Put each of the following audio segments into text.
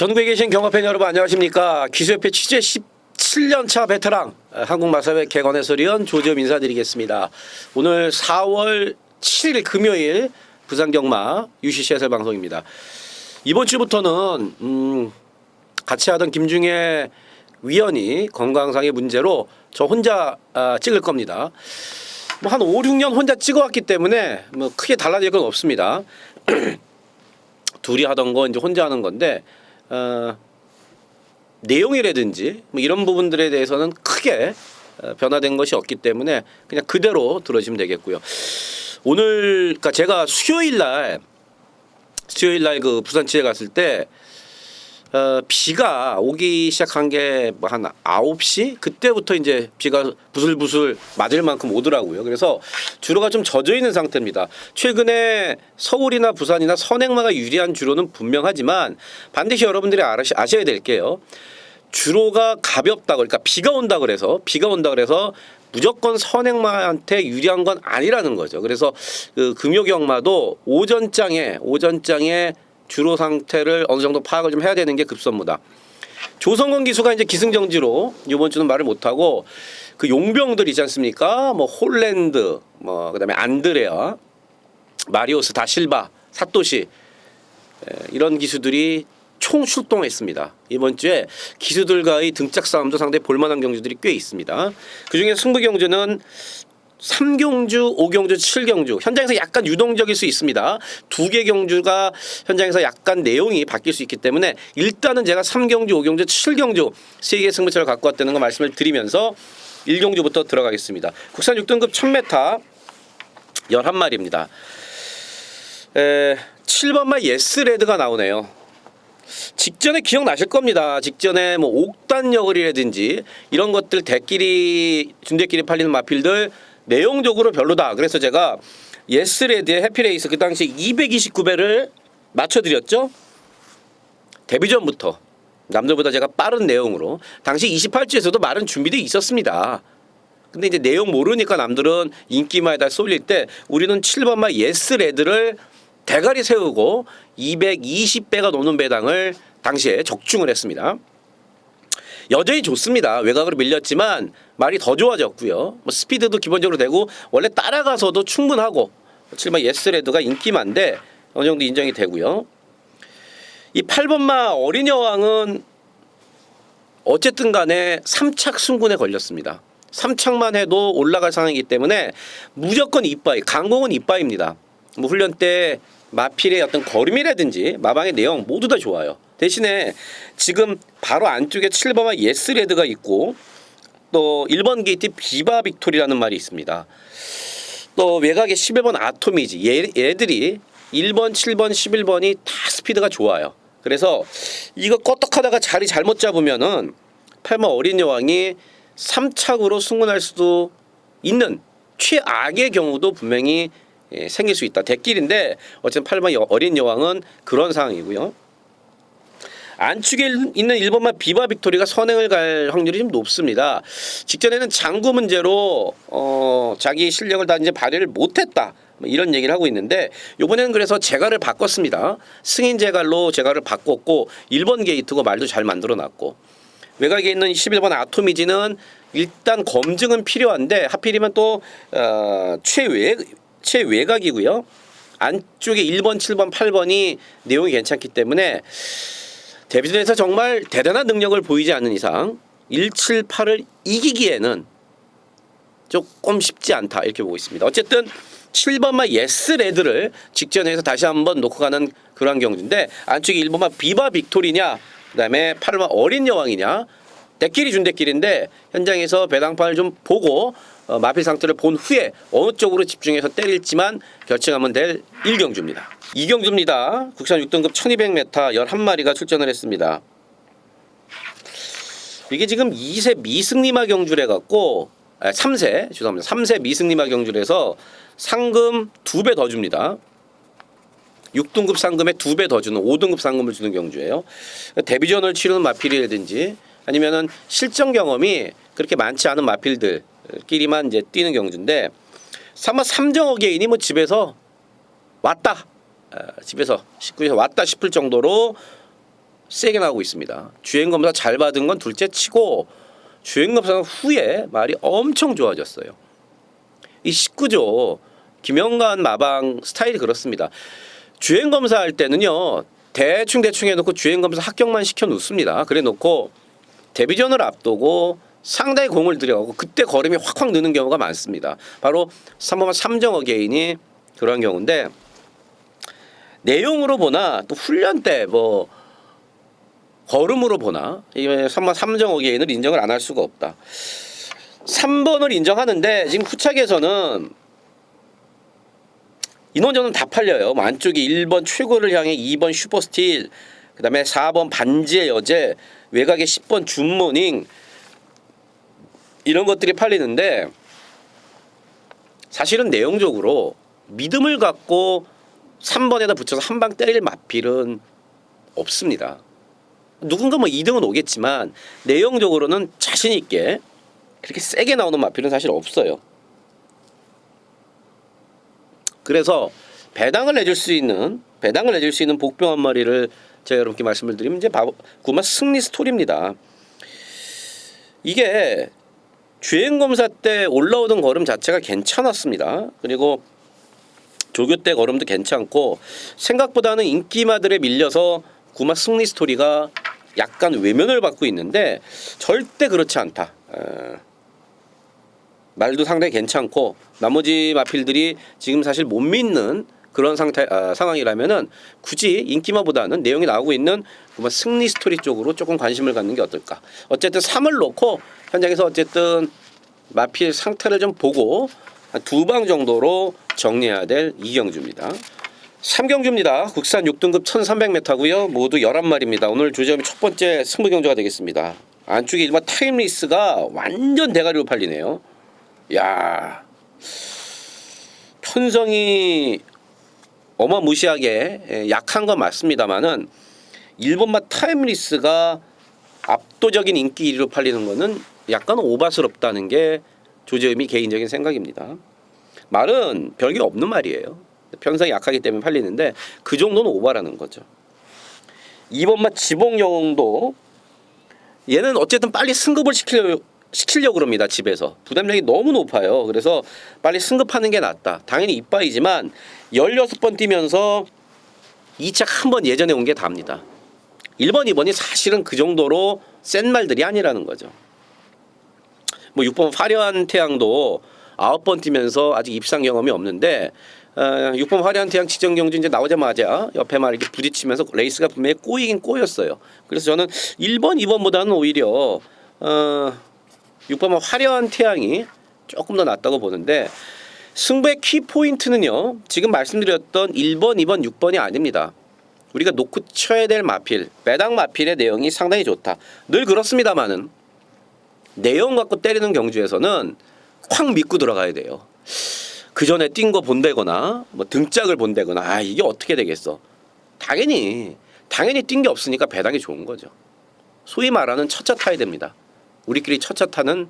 전국에 계신 경마팬 여러분 안녕하십니까. 기수협회 취재 17년차 베테랑 한국마사회 객원 해설위원 조지엄 인사드리겠습니다. 오늘 4월 7일 금요일 부산경마 UCC 해설 방송입니다. 이번 주부터는 같이 하던 김중애 위원이 건강상의 문제로 저 혼자 찍을 겁니다. 뭐 한 5, 6년 혼자 찍어왔기 때문에 뭐 크게 달라질 건 없습니다. 둘이 하던 거 이제 혼자 하는 건데 내용이라든지 뭐 이런 부분들에 대해서는 크게 변화된 것이 없기 때문에 그냥 그대로 들어주시면 되겠고요. 오늘 그러니까 제가 수요일 날 그 부산 취재 갔을 때 비가 오기 시작한 게 뭐 한 9시 그때부터 이제 비가 부슬부슬 맞을 만큼 오더라고요. 그래서 주로가 좀 젖어 있는 상태입니다. 최근에 서울이나 부산이나 선행마가 유리한 주로는 분명하지만 반드시 여러분들이 아셔야 될 게요. 주로가 가볍다 그러니까 비가 온다 그래서 무조건 선행마한테 유리한 건 아니라는 거죠. 그래서 그 금요경마도 오전장에 주로 상태를 어느 정도 파악을 좀 해야 되는 게 급선무다. 조성건 기수가 이제 기승정지로 이번 주는 말을 못 하고 그 용병들 있지 않습니까? 뭐 홀랜드, 뭐 그다음에 안드레아, 마리오스 다실바, 사토시 이런 기수들이 총 출동했습니다. 이번 주에 기수들과의 등짝 싸움도 상당히 볼만한 경주들이 꽤 있습니다. 그중에 승부 경주는 3경주, 5경주, 7경주 현장에서 약간 유동적일 수 있습니다. 두 개 경주가 현장에서 약간 내용이 바뀔 수 있기 때문에 일단은 제가 3경주, 5경주, 7경주 세 개의 승부처를 갖고 왔다는 거 말씀을 드리면서 1경주부터 들어가겠습니다. 국산 6등급 1000m 11마리입니다. 7번마 예스레드가 나오네요. 직전에 기억나실 겁니다. 직전에 뭐 옥단여걸이라든지 이런 것들 준대끼리 팔리는 마필들 내용적으로 별로다. 그래서 제가 예스레드의 해피레이스 그 당시 229배를 맞춰드렸죠. 데뷔전부터 남들보다 제가 빠른 내용으로 당시 28주에서도 말은 준비되어 있었습니다. 근데 이제 내용 모르니까 남들은 인기마에다 쏠릴 때 우리는 7번마 예스레드를 대가리 세우고 220배가 넘는 배당을 당시에 적중을 했습니다. 여전히 좋습니다. 외곽으로 밀렸지만 말이 더 좋아졌고요. 뭐 스피드도 기본적으로 되고 원래 따라가서도 충분하고 7번 예스레드가 인기만데 어느 정도 인정이 되고요. 이 8번마 어린 여왕은 어쨌든 간에 3착 승군에 걸렸습니다. 3착만 해도 올라갈 상황이기 때문에 무조건 이빠이, 강공은 이빠이입니다. 뭐 훈련 때 마필의 어떤 걸음이라든지 마방의 내용 모두 다 좋아요. 대신에 지금 바로 안쪽에 7번마 예스레드가 있고 또 1번 게이트 비바 빅토리라는 말이 있습니다. 또 외곽에 11번 아토미지 얘들이 1번, 7번, 11번이 다 스피드가 좋아요. 그래서 이거 껐떡하다가 자리 잘못 잡으면은 8번 어린 여왕이 3착으로 승문할 수도 있는 최악의 경우도 분명히 생길 수 있다. 대길인데 어쨌든 8번 어린 여왕은 그런 상황이고요. 안쪽에 있는 1번마 비바 빅토리가 선행을 갈 확률이 좀 높습니다. 직전에는 장구 문제로 자기 실력을 다 이제 발휘를 못했다. 뭐 이런 얘기를 하고 있는데 이번에는 그래서 제갈을 바꿨습니다. 승인 제갈로 제갈을 바꿨고 1번 게이트고 말도 잘 만들어놨고 외곽에 있는 11번 아토미지는 일단 검증은 필요한데 하필이면 또 최외곽이고요. 안쪽에 1번, 7번, 8번이 내용이 괜찮기 때문에 데뷔전에서 정말 대단한 능력을 보이지 않는 이상 178을 이기기에는 조금 쉽지 않다 이렇게 보고 있습니다. 어쨌든 7번마 예스레드를 직전에서 다시 한번 놓고 가는 그런 경주인데 안쪽에 1번마 비바 빅토리냐 그다음에 8번마 어린 여왕이냐 대끼리 준대끼리인데 현장에서 배당판을 좀 보고 마필 상태를 본 후에 어느 쪽으로 집중해서 때릴지만 결정하면 될 1경주입니다. 2경주입니다. 국산 6등급 1200m 11마리가 출전을 했습니다. 이게 지금 2세 미승리마 경주래 갖고 3세 미승리마 경주래서 상금 2배 더 줍니다. 6등급 상금에 2배 더 주는 5등급 상금을 주는 경주예요. 데뷔전을 치르는 마필이라든지 아니면은 실전 경험이 그렇게 많지 않은 마필들끼리만 이제 뛰는 경주인데 아마 삼정어 개인이 뭐 집에서 왔다 집에서 19에서 왔다 싶을 정도로 세게 나오고 있습니다. 주행검사 잘 받은 건 둘째 치고 주행검사 후에 말이 엄청 좋아졌어요. 이 19조 김영관 마방 스타일이 그렇습니다. 주행검사 할 때는요. 대충 해놓고 주행검사 합격만 시켜 놓습니다. 그래 놓고 데뷔전을 앞두고 상당히 공을 들여가고 그때 걸음이 확확 느는 경우가 많습니다. 바로 3번만 삼정 어게인이 그런 경우인데 내용으로 보나 또 훈련 때 뭐 걸음으로 보나 이 3번 삼정 어게인을 인정을 안 할 수가 없다. 3번을 인정하는데 지금 후착에서는 인원전은 다 팔려요. 뭐 안쪽에 1번 최고를 향해 2번 슈퍼스틸, 그 다음에 4번 반지의 여제, 외곽에 10번 줌모닝 이런 것들이 팔리는데 사실은 내용적으로 믿음을 갖고 3번에다 붙여서 한 방 때릴 마필은 없습니다. 누군가 뭐 2등은 오겠지만 내용적으로는 자신 있게 그렇게 세게 나오는 마필은 사실 없어요. 그래서 배당을 내줄 수 있는 복병 한 마리를 제가 여러분께 말씀을 드리면 이제 구마 승리 스토리입니다. 이게 주행검사 때 올라오던 걸음 자체가 괜찮았습니다. 그리고 조교 때 걸음도 괜찮고 생각보다는 인기마들에 밀려서 구마 승리 스토리가 약간 외면을 받고 있는데 절대 그렇지 않다. 말도 상당히 괜찮고 나머지 마필들이 지금 사실 못 믿는 그런 상황이라면은 굳이 인기마보다는 내용이 나오고 있는 구마 승리 스토리 쪽으로 조금 관심을 갖는 게 어떨까. 어쨌든 3을 놓고 현장에서 어쨌든 마필 상태를 좀 보고 한 2방 정도로 정리해야 될 이경주입니다. 3경주입니다. 국산 6등급 1300m고요. 모두 11마리입니다. 오늘 조점이 첫 번째 승부경주가 되겠습니다. 안쪽에 일반 타임리스가 완전 대가리로 팔리네요. 야, 편성이 어마무시하게 약한 건 맞습니다만은 일본맛 타임리스가 압도적인 인기 1위로 팔리는 거는 약간 오바스럽다는 게 조재음이 개인적인 생각입니다. 말은 별게 없는 말이에요. 편성이 약하기 때문에 팔리는데 그 정도는 오바라는 거죠. 2번맛 지봉영도 얘는 어쨌든 빨리 승급을 시키려고 그럽니다. 집에서 부담량이 너무 높아요. 그래서 빨리 승급하는 게 낫다. 당연히 이빠이지만 16번 뛰면서 2착 한 번 예전에 온 게 답니다. 1번, 2번이 사실은 그 정도로 센 말들이 아니라는 거죠. 뭐 6번 화려한 태양도 9번 뛰면서 아직 입상 경험이 없는데 6번 화려한 태양 직전 경주 이제 나오자마자 옆에 막 이렇게 부딪히면서 레이스가 분명히 꼬이긴 꼬였어요. 그래서 저는 1번, 2번보다는 오히려 6번 화려한 태양이 조금 더 낫다고 보는데 승부의 키포인트는요. 지금 말씀드렸던 1번, 2번, 6번이 아닙니다. 우리가 놓고 쳐야 될 마필, 배당 마필의 내용이 상당히 좋다. 늘 그렇습니다만은 내용 갖고 때리는 경주에서는 확 믿고 들어가야 돼요. 그 전에 뛴 거 본다거나 뭐 등짝을 본다거나 이게 어떻게 되겠어. 당연히 뛴 게 없으니까 배당이 좋은 거죠. 소위 말하는 첫차 타야 됩니다. 우리끼리 첫차 타는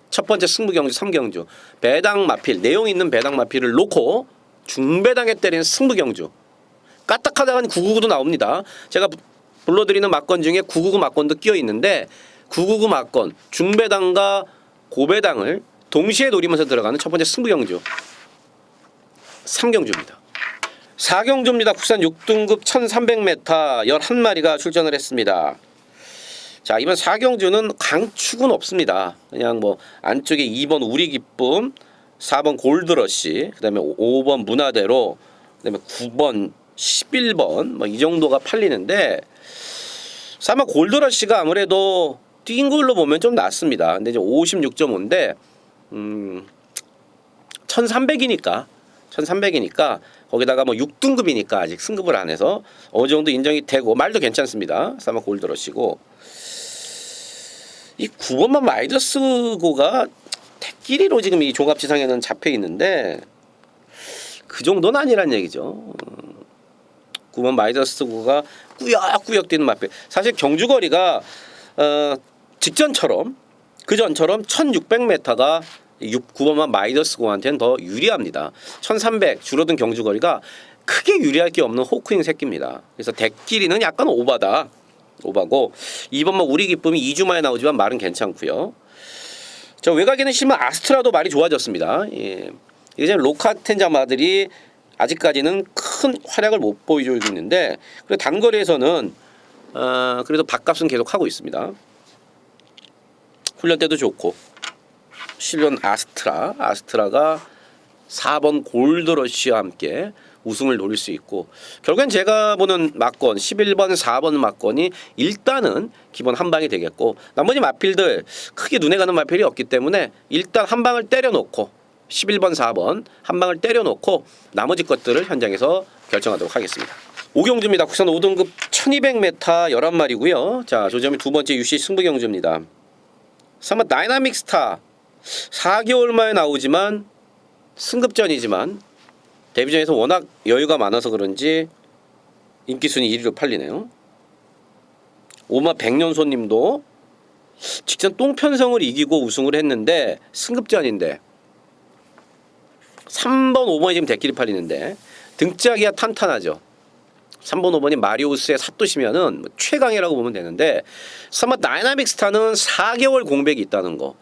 첫 번째 승부경주 3경주 배당 마필 내용 있는 배당 마필을 놓고 중배당에 때리는 승부경주 까딱하다간 999도 나옵니다. 제가 불러드리는 막건 중에 999 막건도 끼어 있는데 999 막건 중배당과 고배당을 동시에 노리면서 들어가는 첫 번째 승부경주 3경주입니다. 4경주입니다. 국산 6등급 1300m 11마리가 출전을 했습니다. 자, 이번 4경주는 강축은 없습니다. 그냥 뭐 안쪽에 2번 우리기쁨, 4번 골드러시, 그다음에 5번 문화대로, 그다음에 9번 11번 뭐 이 정도가 팔리는데 아마 골드러시가 아무래도 뛴 걸로 보면 좀 낫습니다. 근데 이제 56.5인데 1300이니까 거기다가 뭐 6등급이니까 아직 승급을 안 해서 어느 정도 인정이 되고 말도 괜찮습니다. 아마 골드러시고 이 9번만 마이더스고가 대끼리로 지금 이 종합지상에는 잡혀 있는데 그 정도는 아니란 얘기죠. 9번 마이더스고가 꾸역꾸역 뛰는 맛배. 사실 경주거리가 직전처럼 그전처럼 1600m가 9번만 마이더스고한테는 더 유리합니다. 1300 줄어든 경주거리가 크게 유리할 게 없는 호크잉 새끼입니다. 그래서 대끼리는 약간 오바다. 오바고 2번만 우리 기쁨이 2주 만에 나오지만 말은 괜찮고요. 저 외곽에는 실만 아스트라도 말이 좋아졌습니다. 예. 이제 로카텐자마들이 아직까지는 큰 활약을 못 보여주고 있는데 그래도 단거리에서는 그래도 밥값은 계속 하고 있습니다. 훈련 때도 좋고 실련 아스트라가 4번 골드러쉬와 함께 우승을 노릴 수 있고 결국엔 제가 보는 막권 11번 4번 막권이 일단은 기본 한 방이 되겠고 나머지 마필들 크게 눈에 가는 마필이 없기 때문에 일단 한 방을 때려놓고 11번 4번 한 방을 때려놓고 나머지 것들을 현장에서 결정하도록 하겠습니다. 오경주입니다. 국산 5등급 1200m 11마리고요. 자, 조점이 두 번째 UC 승부경주입니다. 3번 다이나믹 스타 4개월 만에 나오지만 승급전이지만 데뷔전에서 워낙 여유가 많아서 그런지 인기순위 1위로 팔리네요. 5만 백년손님도 직전 똥편성을 이기고 우승을 했는데 승급전인데 3번 5번이 지금 대끼리 팔리는데 등짝이야 탄탄하죠. 3번 5번이 마리우스의 사또시면은 뭐 최강이라고 보면 되는데 3번 다이나믹 스타는 4개월 공백이 있다는 거.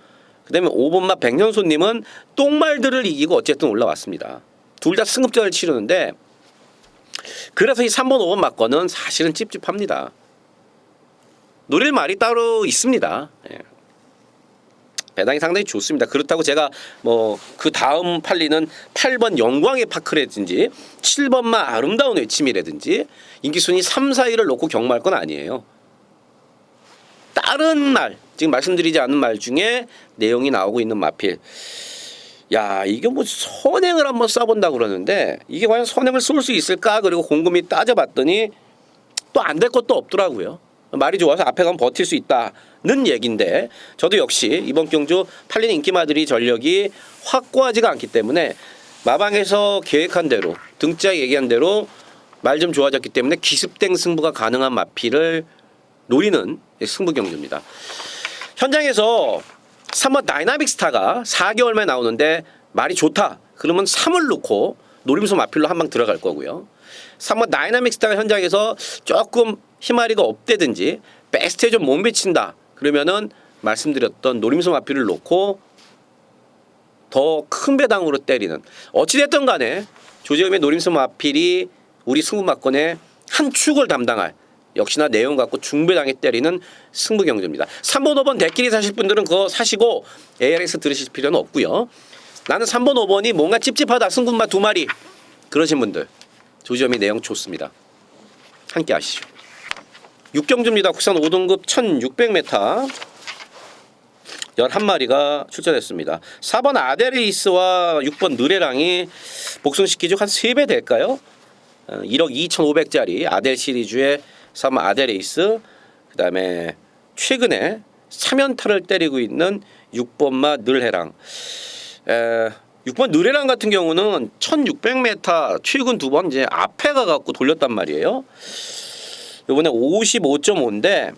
그다음에 5번마 백년손님은 똥말들을 이기고 어쨌든 올라왔습니다. 둘 다 승급전을 치르는데 그래서 이 3번 5번 막권은 사실은 찝찝합니다. 노릴 말이 따로 있습니다. 예. 배당이 상당히 좋습니다. 그렇다고 제가 뭐 그 다음 팔리는 8번 영광의 파크라든지 7번만 아름다운 외침이라든지 인기순위 3, 4위를 놓고 경마할 건 아니에요. 다른 말 지금 말씀드리지 않은 말 중에 내용이 나오고 있는 마필. 야, 이게 뭐 선행을 한번 쏴본다 그러는데 이게 과연 선행을 쏠 수 있을까? 그리고 곰곰이 따져봤더니 또 안 될 것도 없더라고요. 말이 좋아서 앞에 가면 버틸 수 있다는 얘기인데 저도 역시 이번 경주 팔리는 인기마들이 전력이 확고하지가 않기 때문에 마방에서 계획한 대로 등짝 얘기한 대로 말 좀 좋아졌기 때문에 기습된 승부가 가능한 마필을 노리는 승부 경주입니다. 현장에서 3번 다이나믹 스타가 4개월 만에 나오는데 말이 좋다. 그러면 3을 놓고 노림수 마필로 한 방 들어갈 거고요. 3번 다이나믹 스타가 현장에서 조금 희마리가 없대든지 베스트에 좀 못 미친다. 그러면은 말씀드렸던 노림수 마필을 놓고 더 큰 배당으로 때리는 어찌됐든 간에 조재음의 노림수 마필이 우리 승부막권의 한 축을 담당할 역시나 내용 갖고 중배당에 때리는 승부 경주입니다. 3번 5번 대끼리 사실 분들은 그거 사시고 ARX 들으실 필요는 없고요. 나는 3번 5번이 뭔가 찝찝하다 승군마 2마리 그러신 분들 조지엄이 내용 좋습니다. 함께 하시죠. 6경주입니다. 국산 5등급 1600m 11마리가 출전했습니다. 4번 아데레이스와 6번 느레랑이 복승시키죠. 한 3배 될까요? 1억 2,500짜리 아델 시리즈의 3번 아데레이스, 그 다음에 최근에 3연타를 때리고 있는 6번마 늘해랑. 6번 느레랑 같은 경우는 1600m 최근 2번 이제 앞에 가갖고 돌렸단 말이에요. 이번에 55.5인데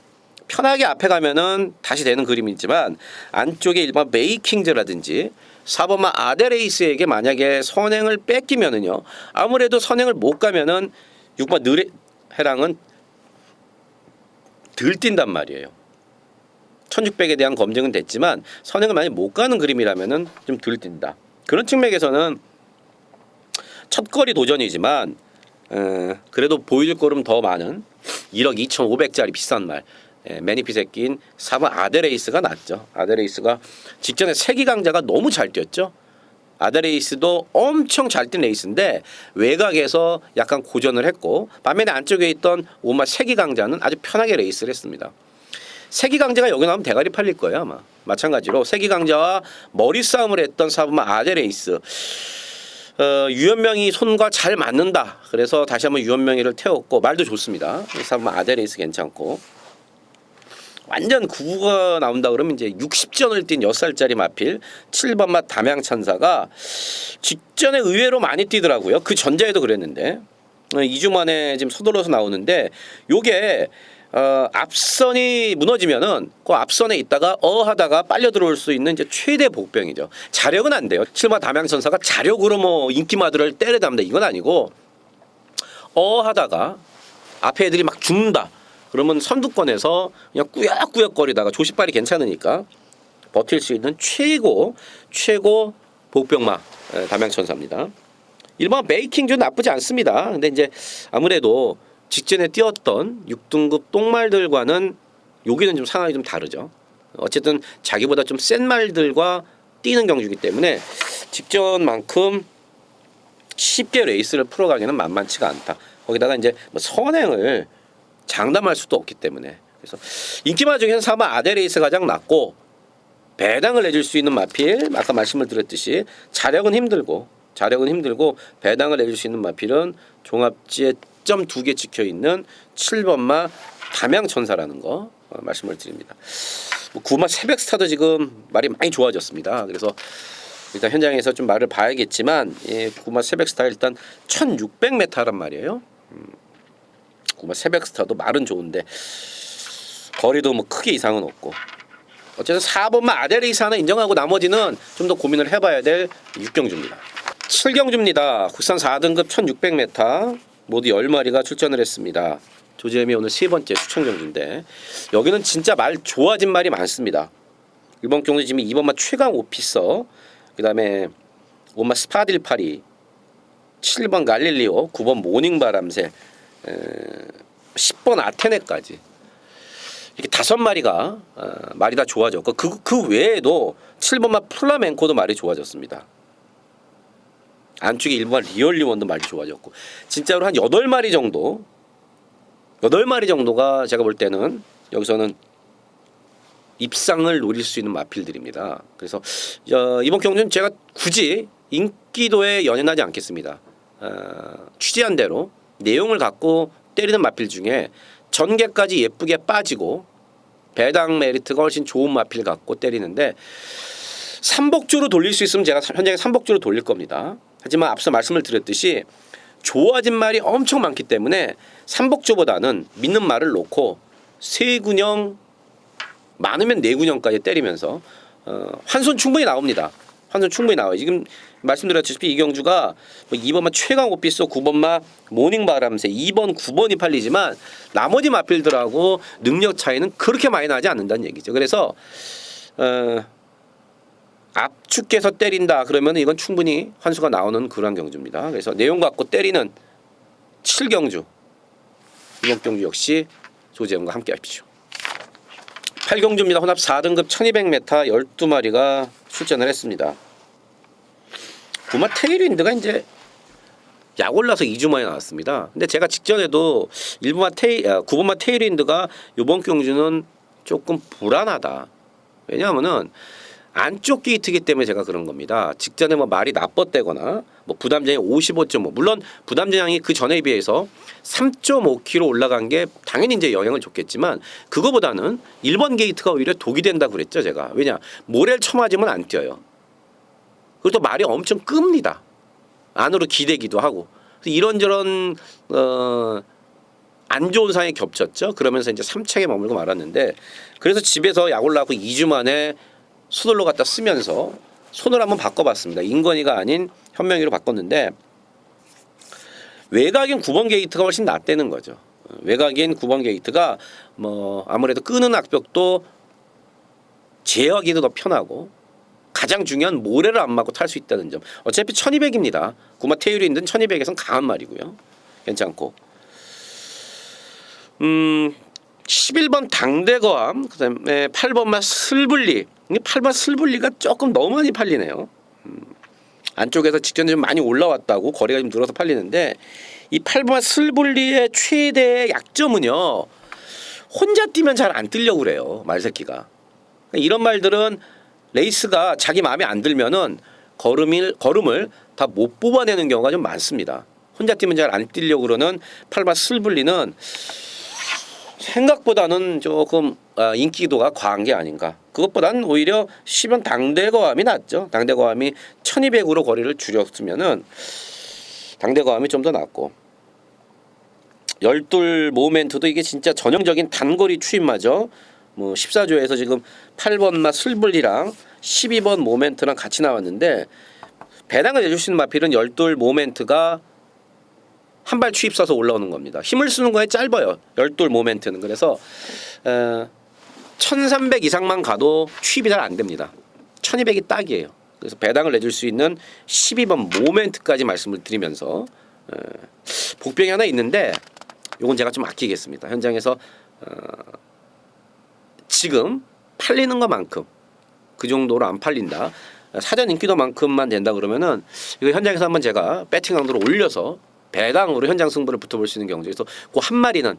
편하게 앞에 가면은 다시 되는 그림이지만 안쪽에 일반 메이킹즈라든지 4번마 아데레이스에게 만약에 선행을 뺏기면은요 아무래도 선행을 못 가면은 6번 느레랑은 들뛴단 말이에요. 1600에 대한 검증은 됐지만 선행을 많이 못 가는 그림이라면은 좀 들뛴다. 그런 측면에서는 첫거리 도전이지만 그래도 보여줄 거름 더 많은 1억 2,500짜리 비싼 말 매니핏에 낀 4번 아데레이스가 낫죠. 아데레이스가 직전에 세기 강자가 너무 잘 뛰었죠. 아데레이스도 엄청 잘 뛴 레이스인데 외곽에서 약간 고전을 했고 반면에 안쪽에 있던 오마 세기 강자는 아주 편하게 레이스를 했습니다. 세기 강자가 여기 나오면 대가리 팔릴 거예요 아마. 마찬가지로 세기 강자와 머리 싸움을 했던 4번 아데레이스 유현명이 손과 잘 맞는다. 그래서 다시 한번 유현명이를 태웠고 말도 좋습니다. 4번 아데레이스 괜찮고 완전 구가 나온다 그러면 이제 60전을 뛴 6살짜리 마필 7번마 담양천사가 직전에 의외로 많이 뛰더라고요. 그 전자에도 그랬는데 2주 만에 지금 서둘러서 나오는데 요게 앞선이 무너지면은 그 앞선에 있다가 하다가 빨려 들어올 수 있는 이제 최대 복병이죠. 자력은 안 돼요. 7번 담양천사가 자력으로 뭐 인기마들을 때려잡는다 이건 아니고 하다가 앞에 애들이 막 죽는다. 그러면 선두권에서 그냥 꾸역꾸역거리다가 조시발이 괜찮으니까 버틸 수 있는 최고 복병마 담양천사입니다. 일반 메이킹 나쁘지 않습니다. 근데 이제 아무래도 직전에 뛰었던 6등급 똥말들과는 여기는 좀 상황이 좀 다르죠. 어쨌든 자기보다 좀 센 말들과 뛰는 경주이기 때문에 직전만큼 쉽게 레이스를 풀어가기는 만만치가 않다. 거기다가 이제 뭐 선행을 장담할 수도 없기 때문에 그래서 인기마 중에서 사마 아데레이스 가장 낫고 배당을 내줄 수 있는 마필 아까 말씀을 드렸듯이 자력은 힘들고 배당을 내줄 수 있는 마필은 종합지에 점 2개 찍혀 있는 7번마 담양천사라는 거 말씀을 드립니다. 구마 새벽스타도 지금 말이 많이 좋아졌습니다. 그래서 일단 현장에서 좀 말을 봐야겠지만 구마 새벽스타 일단 1600m란 말이에요. 구마 새벽스타도 말은 좋은데 거리도 뭐 크게 이상은 없고 어쨌든 4번만 아데레이스 하나 인정하고 나머지는 좀 더 고민을 해봐야 될 6경주입니다. 7경주입니다. 국산 4등급 1600m 모두 10마리가 출전을 했습니다. 조재미 오늘 세 번째 추천 경주인데 여기는 진짜 말 좋아진 말이 많습니다. 이번 경주 지금 2번마 최강 오피서, 그 다음에 5번마 스파딜파리, 7번 갈릴리오, 9번 모닝바람새, 10번 아테네까지 이렇게 5마리가 말이 다 좋아졌고 그 외에도 7번마 플라멘코도 말이 좋아졌습니다. 안쪽에 1번마 리얼리원도 말이 좋아졌고 진짜로 한 8마리 정도가 제가 볼 때는 여기서는 입상을 노릴 수 있는 마필들입니다. 그래서 이번 경주는 제가 굳이 인기도에 연연하지 않겠습니다. 취재한 대로 내용을 갖고 때리는 마필 중에 전개까지 예쁘게 빠지고 배당 메리트가 훨씬 좋은 마필 갖고 때리는데 삼복주로 돌릴 수 있으면 제가 현장에 삼복주로 돌릴 겁니다. 하지만 앞서 말씀을 드렸듯이 좋아진 말이 엄청 많기 때문에 삼복주보다는 믿는 말을 놓고 3군형 많으면 4군형까지 때리면서 환손 충분히 나옵니다. 환손 충분히 나와요. 지금 말씀드렸다시피 이 경주가 2번마 최강 오피서, 9번마 모닝바람새, 2번, 9번이 팔리지만 나머지 마필들하고 능력 차이는 그렇게 많이 나지 않는다는 얘기죠. 그래서 압축해서 때린다 그러면 이건 충분히 환수가 나오는 그런 경주입니다. 그래서 내용 갖고 때리는 7경주 이번 경주 역시 조재훈과 함께 하십시오. 8경주입니다. 혼합 4등급 1200m 12마리가 출전을 했습니다. 구마 테일윈드가 이제 약 올라서 2주 만에 나왔습니다. 근데 제가 직전에도 9번마 테일윈드가 이번 경주는 조금 불안하다. 왜냐하면은 안쪽 게이트이기 때문에 제가 그런 겁니다. 직전에 뭐 말이 나빴대거나 뭐 부담량이 55.5 물론 부담량이 그 전에 비해서 3.5kg 올라간 게 당연히 이제 영향을 줬겠지만 그거보다는 1번 게이트가 오히려 독이 된다고 그랬죠 제가. 왜냐 모래를 쳐맞으면 안 뛰어요. 그리고 또 말이 엄청 끕니다. 안으로 기대기도 하고 이런저런 안 좋은 상황이 겹쳤죠. 그러면서 이제 3착에 머물고 말았는데 그래서 집에서 약 올라가고 2주 만에 수돌로 갖다 쓰면서 손을 한번 바꿔봤습니다. 인건이가 아닌 현명이로 바꿨는데 외곽인 9번 게이트가 훨씬 낫다는 거죠. 외곽인 9번 게이트가 뭐 아무래도 끄는 악벽도 제어하기도 더 편하고 가장 중요한 모래를 안 맞고 탈 수 있다는 점. 어차피 1200입니다. 구마 테일윈드는 1200에선 강한 말이고요. 괜찮고 11번 당대거함, 그다음에 8번마 슬불리. 8번 슬불리가 조금 너무 많이 팔리네요. 안쪽에서 직전에 좀 많이 올라왔다고 거리가 좀 늘어서 팔리는데 이 8번 슬불리의 최대 약점은요. 혼자 뛰면 잘 안 뛰려고 그래요. 말새끼가. 이런 말들은 레이스가 자기 마음에 안 들면은 걸음을 다 못 뽑아내는 경우가 좀 많습니다. 혼자 뛰면 잘 안 뛰려고 그러는 8번 슬불리는 생각보다는 조금 인기도가 과한 게 아닌가. 그것보다는 오히려 10번 당대거함이 낫죠. 당대거함이 1200으로 거리를 줄였으면은 당대거함이 좀 더 낫고 12 모멘트도 이게 진짜 전형적인 단거리 추임마죠. 뭐 14조에서 지금 8번마 슬불리랑 12번 모멘트랑 같이 나왔는데 배당을 내줄 수 있는 마필은 12 모멘트가 한 발 추입 쏴서 올라오는 겁니다. 힘을 쓰는 거에 짧아요. 열돌 모멘트는. 그래서 1300 이상만 가도 추입이 잘 안 됩니다. 1200이 딱이에요. 그래서 배당을 내줄 수 있는 12번 모멘트까지 말씀을 드리면서 복병이 하나 있는데 요건 제가 좀 아끼겠습니다. 현장에서 지금 팔리는 것만큼 그 정도로 안 팔린다. 사전 인기도만큼만 된다 그러면은 이거 현장에서 한번 제가 배팅 강도를 올려서 배당으로 현장 승부를 붙어볼 수 있는 경주에서 그 한 마리는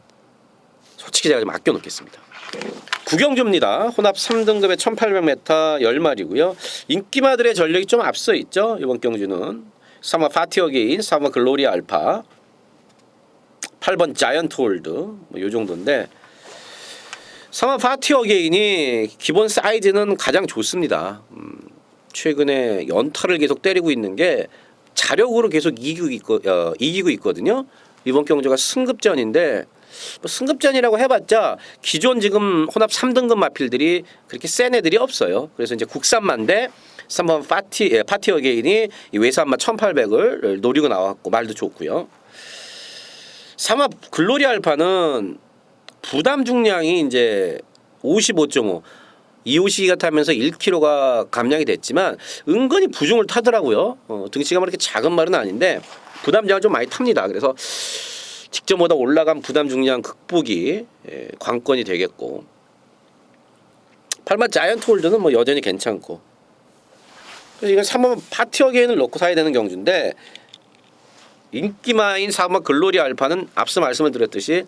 솔직히 제가 좀 아껴 놓겠습니다. 구경주입니다. 혼합 3등급의 1800m 10마리고요. 인기마들의 전력이 좀 앞서 있죠. 이번 경주는 3번 파티 어게인, 4번 글로리 알파, 8번 자이언트 홀드 뭐요 정도인데 3번 파티 어게인이 기본 사이즈는 가장 좋습니다. 최근에 연타를 계속 때리고 있는 게 자력으로 계속 이기고 있거든요. 이번 경주가 승급전인데 뭐 승급전이라고 해봤자 기존 지금 혼합 3등급 마필들이 그렇게 센 애들이 없어요. 그래서 이제 국산만대 3번 파티 어게인이 이 외산마 1800을 노리고 나왔고 말도 좋고요. 3번 글로리 알파는 부담 중량이 이제 55.5 2호시기가 타면서 1kg가 감량이 됐지만 은근히 부중을 타더라고요. 등치가 그렇게 작은 말은 아닌데 부담량을 좀 많이 탑니다. 그래서 직전보다 올라간 부담 중량 극복이 관건이 되겠고 8번 자이언트 홀드는 뭐 여전히 괜찮고 그래서 이건 3번 파티 어게인을 넣고 사야 되는 경주인데 인기마인 4번 글로리 알파는 앞서 말씀을 드렸듯이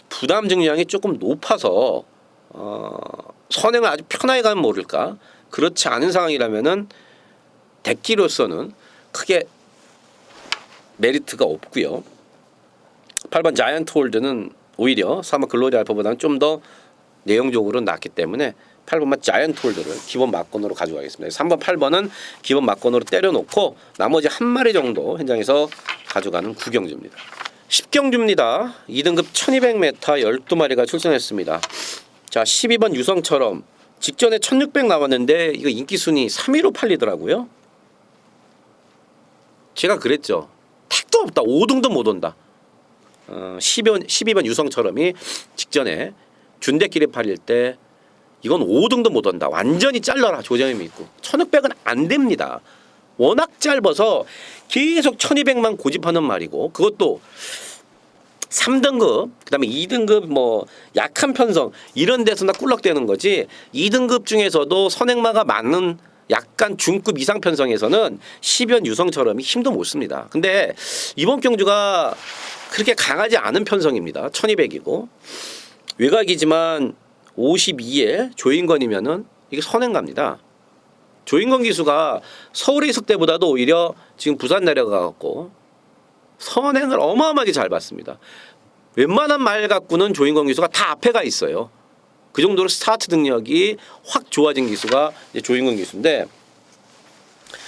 부담 중량이 조금 높아서 선행을 아주 편하게 가면 모를까 그렇지 않은 상황이라면은 데끼로서는 크게 메리트가 없고요. 8번 자이언트 홀드는 오히려 3번 글로리 알파보다는 좀 더 내용적으로 낫기 때문에 8번만 자이언트 홀드를 기본 막건으로 가져가겠습니다. 3번 8번은 기본 막건으로 때려놓고 나머지 한 마리 정도 현장에서 가져가는 구경주입니다. 10경주입니다. 2등급 1200m 12마리가 출전했습니다. 자 12번 유성처럼 직전에 1600 나왔는데 이거 인기순위 3위로 팔리더라고요. 제가 그랬죠. 택도 없다. 5등도 못 온다. 12번 유성처럼이 직전에 준대끼리 팔릴 때 이건 5등도 못 온다. 완전히 잘라라. 조정이 있고 1600은 안 됩니다. 워낙 짧아서 계속 1200만 고집하는 말이고 그것도 3등급 그다음에 2등급 뭐 약한 편성 이런 데서나 꿀럭대는 거지 2등급 중에서도 선행마가 많은 약간 중급 이상 편성에서는 10연 유성처럼 힘도 못 씁니다. 근데 이번 경주가 그렇게 강하지 않은 편성입니다. 1200이고 외곽이지만 52에 조인건이면은 이게 선행갑니다. 조인건 기수가 서울에 있을 때보다도 오히려 지금 부산 내려가갖고 선행을 어마어마하게 잘 봤습니다. 웬만한 말 갖고는 조인건 기수가 다 앞에 가 있어요. 그 정도로 스타트 능력이 확 좋아진 기수가 이제 조인건 기수인데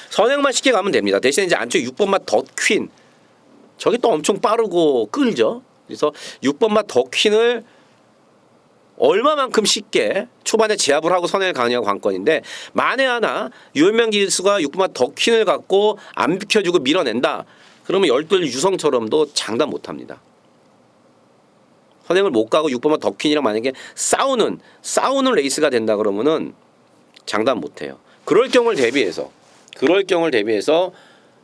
선행만 쉽게 가면 됩니다. 대신 이제 안쪽에 6번마 덧퀸 저게 또 엄청 빠르고 끌죠. 그래서 6번마 덧퀸을 얼마만큼 쉽게 초반에 제압을 하고 선행을 가느냐가 관건인데 만에 하나 유현명 기수가 6번마 덧퀸을 갖고 안 비켜주고 밀어낸다. 그러면 열돌 유성처럼도 장담 못합니다. 선행을 못 가고 6번만 덕킨이랑 만약에 싸우는 레이스가 된다 그러면은 장담 못해요. 그럴 경우를 대비해서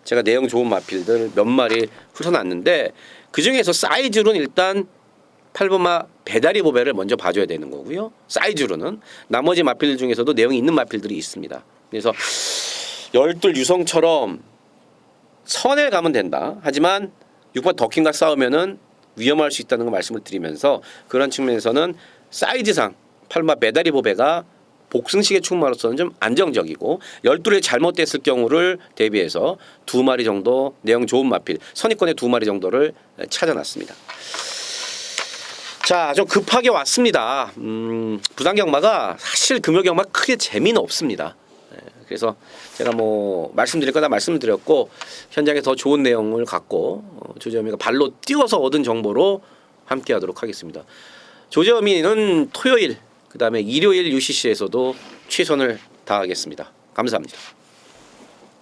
제가 내용 좋은 마필들 몇 마리 훑어놨는데 그 중에서 사이즈로는 일단 8번마 배다리 보배를 먼저 봐줘야 되는 거고요. 사이즈로는 나머지 마필들 중에서도 내용이 있는 마필들이 있습니다. 그래서 열둘 유성처럼 선에 가면 된다. 하지만 6번 덕킨과 싸우면은 위험할 수 있다는 거 말씀을 드리면서 그런 측면에서는 사이즈상 8마 메다리 보배가 복승식의 충마로서는 좀 안정적이고 12에 잘못됐을 경우를 대비해서 2마리 정도 내용 좋은 마필 선입권의 2마리 정도를 찾아놨습니다. 자, 좀 급하게 왔습니다. 부산경마가 사실 금요경마 크게 재미는 없습니다. 그래서 제가 뭐 말씀드릴 거다 말씀드렸고 현장에 더 좋은 내용을 갖고 조재범이가 발로 뛰어서 얻은 정보로 함께하도록 하겠습니다. 조재범이는 토요일 그다음에 일요일 UCC에서도 최선을 다하겠습니다. 감사합니다.